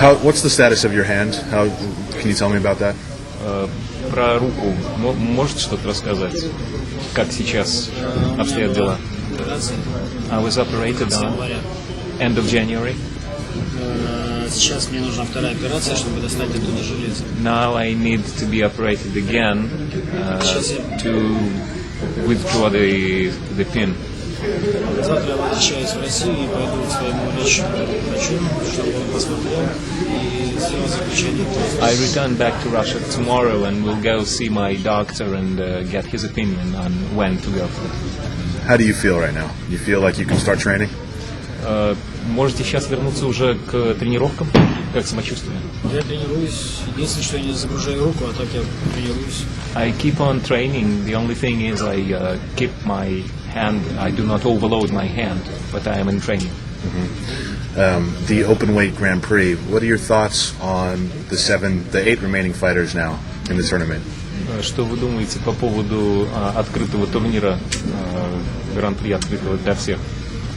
What's the status of your hand? Can you tell me about that? Про руку можете что-то рассказать? Как сейчас обстоят дела? I was operated on end of January. Сейчас мне нужна вторая операция, чтобы достать оттуда железо. Now I need to be operated again to withdraw the pin. Завтра я возвращаюсь в Россию и пойду к своему врачу, чтобы он посмотрел и сделал заключение. I return back to Russia tomorrow and will go see my doctor and get his opinion on when to go. How do you feel right now? You feel like you can start training? Можете сейчас вернуться уже к тренировкам? Как самочувствие? Я тренируюсь. Единственное, что я не загружаю руку, а так я тренируюсь. I keep on training. The only thing is I keep my hand. I do not overload my hand, but I am in training. The Open-Weight Grand Prix. What are your thoughts on the 8 remaining fighters now in the tournament? Что вы думаете по поводу открытого турнира, Гран-при открытого для всех,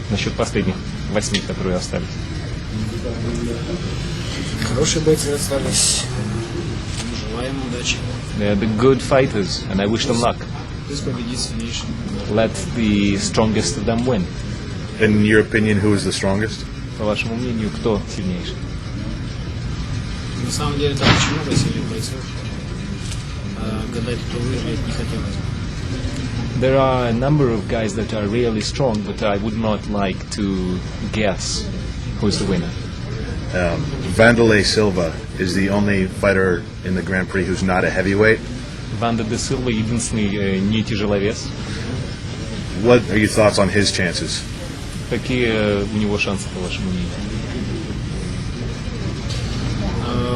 насчет последних 8, которые остались? Хорошие бойцы остались. Желаем удачи. They're the good fighters, and I wish them luck. Пусть победит сильнейший. Let the strongest of them win. In your opinion, who is the strongest? По вашему мнению, кто сильнейший? На самом деле там очень много сильных бойцов. Гадать, кто выиграет, не хотелось. There are a number of guys that are really strong, but I would not like to guess who's the winner. Wanderlei Silva is the only fighter in the Grand Prix who's not a heavyweight. Wanderlei Silva единственный не тяжеловес. What are your thoughts on his chances? Какие у него шансы, по вашему мнению?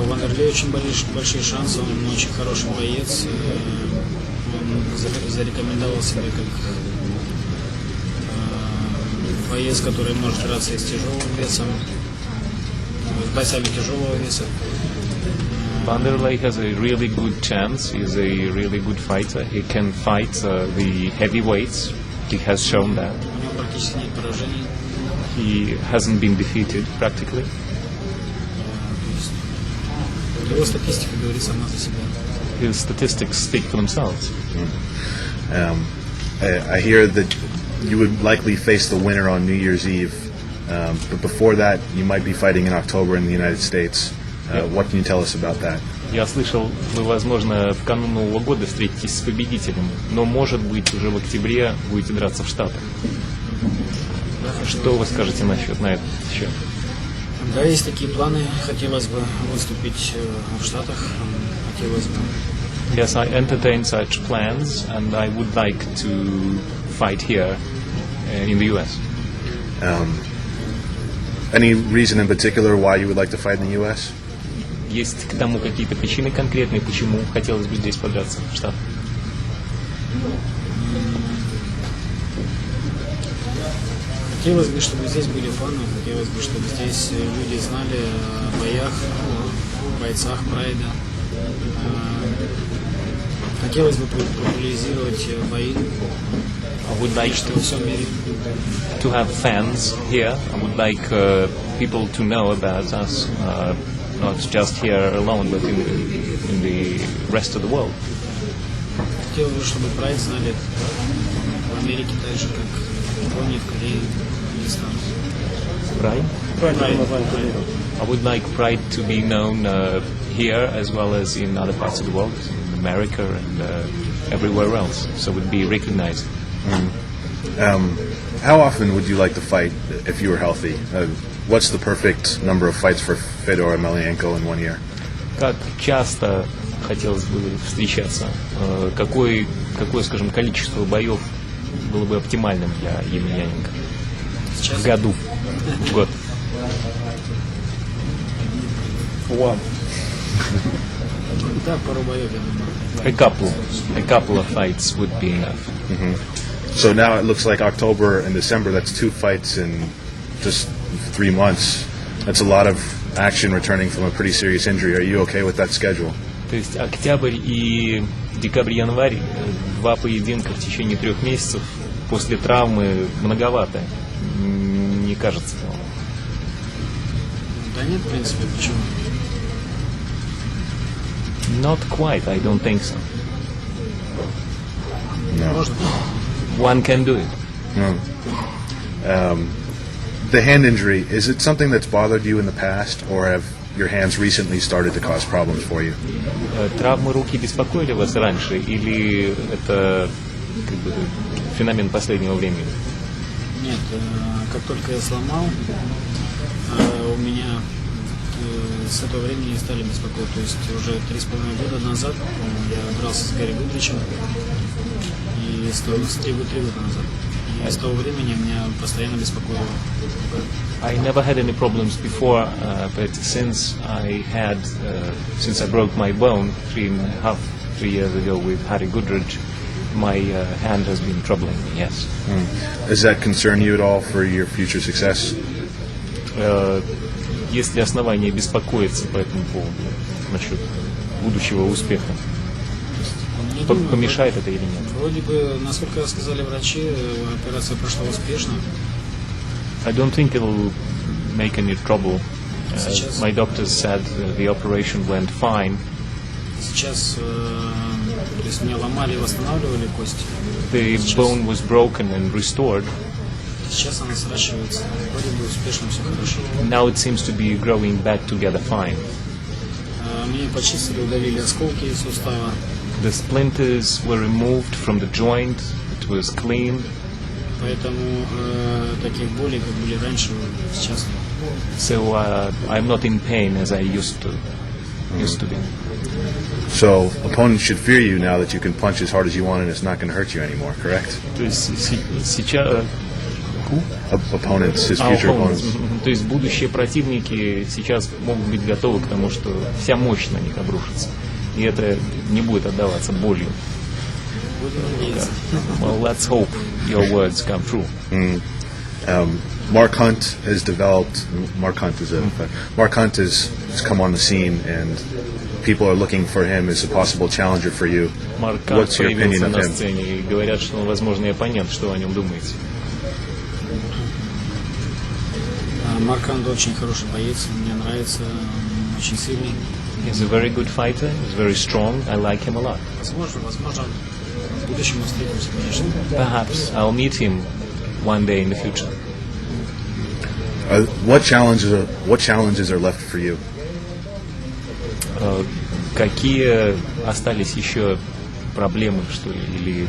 Wanderlei очень большие шансы, он очень хороший боец. Он зарекомендовал себя как боец, который может драться и с тяжелым весом, с бойцами тяжелого веса. Wanderlei has a really good chance. He is a really good fighter. He can fight the heavyweights. He has shown that. У него практически нет поражений. He hasn't been defeated practically. Его статистика говорит сама за себя. His statistics speak for themselves. I hear that you would likely face the winner on New Year's Eve, but before that, you might be fighting in October in the United States. What can you tell us about that? Я слышал, вы, возможно, в канун Нового года встретитесь с победителем, но, может быть, уже в октябре будете драться в Штатах. Что вы скажете на этот счет? Да, есть такие планы. Хотелось бы выступить в Штатах. Хотелось бы. Yes, I entertain such plans, and I would like to fight here in the U.S. Any reason in particular why you would like to fight in the U.S.? Есть к тому какие-то причины конкретные, почему хотелось бы здесь подраться в Штатах? Хотелось бы, чтобы здесь были фаны, хотелось бы, чтобы здесь люди знали о боях, о бойцах Прайда. Хотелось бы популяризировать бои. I would like to have fans here. I would like people to know about us, not just here alone, but in the rest of the world. Хотелось бы, чтобы Прайд знали в Америке так же, как в Японии, в Корее. Pride? I would like Pride to be known here as well as in other parts of the world, in America and everywhere else, so it would be recognized. How often would you like to fight if you were healthy? What's the perfect number of fights for Fedor Emelianenko in 1 year? Как часто хотелось бы встречаться? Какое, скажем, количество боев было бы оптимальным для Емельяненко? В году. В год. One. Да, пару боев, я A думаю. couple of fights would be enough. So now it looks like October and December, that's 2 fights in just 3 months. That's a lot of action returning from a pretty serious injury. Are you okay with that schedule? То есть октябрь и декабрь-январь, 2 поединка в течение 3 месяцев после травмы многовато. Не кажется ли вам? Да нет, в принципе, почему? Not quite, I don't think so. Можно. One can do it. The hand injury, is it something that's bothered you in the past, or have your hands recently started to cause problems for you? Травмы руки беспокоили вас раньше, или это как бы феномен последнего времени? Нет, как только я сломал, у меня с этого времени стали беспокоить. То есть уже 3,5 года назад я дрался с Гарри Гудричем, и 3 года назад. И с того времени меня постоянно беспокоило. I never had any problems before, but since I broke my bone 3 years ago with Harry Goodrich, my hand has been troubling me, yes. Does that concern you at all for your future success? Есть ли основания беспокоиться по этому поводу, насчет будущего успеха? Не думаю, Помешает это или нет? вроде бы, насколько сказали врачи, операция прошла успешно. I don't think it'll make any trouble. Сейчас. My doctors said the operation went fine. Сейчас, то есть мне ломали и восстанавливали кость. The bone was broken and restored. Сейчас она сращивается. Вроде бы успешно, все хорошо. Now it seems to be growing back together fine. Мне почистили, удалили осколки из сустава. The splinters were removed from the joint. It was clean. Поэтому таких болей, как были раньше, сейчас нет. So I'm not in pain as I used to be. So opponents should fear you now that you can punch as hard as you want and it's not going to hurt you anymore, correct? То есть сейчас... Opponents, his future opponents. То есть будущие противники сейчас могут быть готовы к тому, что вся мощь на них обрушится. И это не будет отдаваться болью. Будем надеяться. Well, let's hope your words come true. Mark Hunt has come on the scene, and people are looking for him as a possible challenger for you. Марк Кант What's your opinion появился of на him? сцене и говорят, что он возможный оппонент. Что вы о нем думаете? Маркандо очень хороший боец, мне нравится, он очень сильный. He's a very good fighter. He's very strong. I like him a lot. Возможно, в будущем мы встретимся, конечно. Perhaps I'll meet him one day in the future. What challenges are left for you? Какие остались еще проблемы, что ли, или,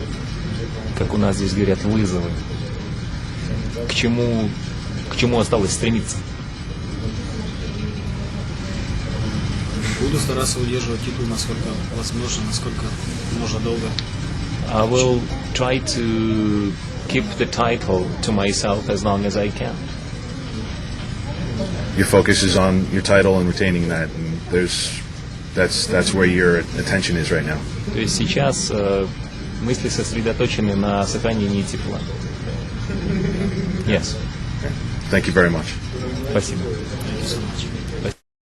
как у нас здесь говорят, вызовы? К чему осталось стремиться? Буду стараться удерживать титул, насколько возможно, насколько можно долго. I will try to keep the title to myself as long as I can. Your focus is on your title and retaining that, and that's where your attention is right now. То есть сейчас мысли сосредоточены на сохранении титула. Yes. Thank you very much. Спасибо. Thank you so much.